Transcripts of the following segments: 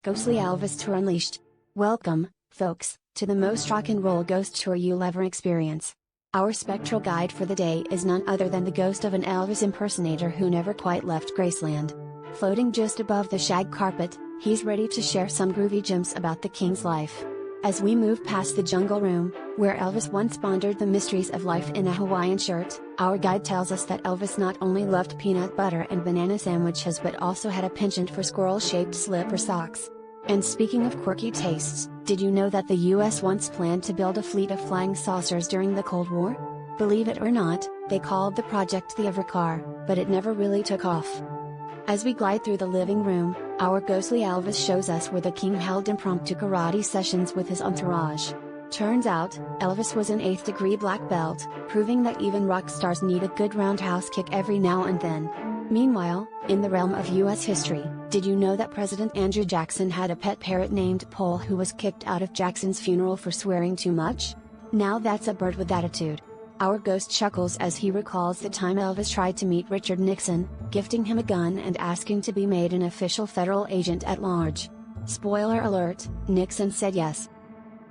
Ghostly Elvis Tour Unleashed. Welcome, folks, to the most rock and roll ghost tour you'll ever experience. Our spectral guide for the day is none other than the ghost of an Elvis impersonator who never quite left Graceland. Floating just above the shag carpet, he's ready to share some groovy gems about the king's life. As we move past the jungle room, where Elvis once pondered the mysteries of life in a Hawaiian shirt, our guide tells us that Elvis not only loved peanut butter and banana sandwiches but also had a penchant for squirrel-shaped slipper socks. And speaking of quirky tastes, did you know that the US once planned to build a fleet of flying saucers during the Cold War? Believe it or not, they called the project the Evercar, but it never really took off. As we glide through the living room, our ghostly Elvis shows us where the king held impromptu karate sessions with his entourage. Turns out, Elvis was an 8th degree black belt, proving that even rock stars need a good roundhouse kick every now and then. Meanwhile, in the realm of US history, did you know that President Andrew Jackson had a pet parrot named Pole who was kicked out of Jackson's funeral for swearing too much? Now that's a bird with attitude. Our ghost chuckles as he recalls the time Elvis tried to meet Richard Nixon, gifting him a gun and asking to be made an official federal agent at large. Spoiler alert, Nixon said yes.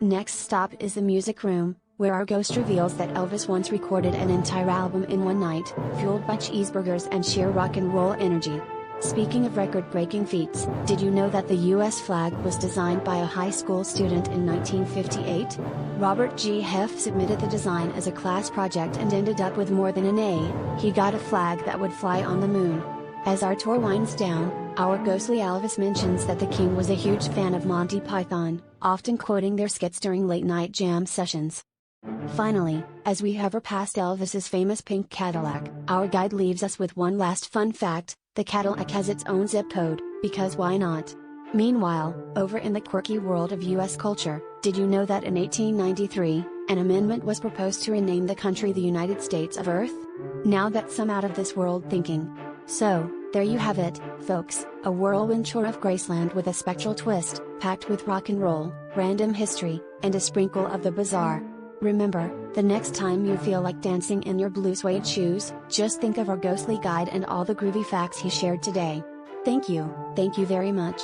Next stop is the music room, where our ghost reveals that Elvis once recorded an entire album in one night, fueled by cheeseburgers and sheer rock and roll energy. Speaking of record-breaking feats, did you know that the US flag was designed by a high school student in 1958? Robert G. Heff submitted the design as a class project and ended up with more than an A. He got a flag that would fly on the moon. As our tour winds down, our ghostly Elvis mentions that the king was a huge fan of Monty Python, often quoting their skits during late-night jam sessions. Finally, as we hover past Elvis's famous pink Cadillac, our guide leaves us with one last fun fact: the Cadillac has its own zip code, because why not? Meanwhile, over in the quirky world of US culture, did you know that in 1893, an amendment was proposed to rename the country the United States of Earth? Now that's some out-of-this-world thinking. So, there you have it, folks, a whirlwind tour of Graceland with a spectral twist, packed with rock and roll, random history, and a sprinkle of the bizarre. Remember, the next time you feel like dancing in your blue suede shoes, just think of our ghostly guide and all the groovy facts he shared today. Thank you very much.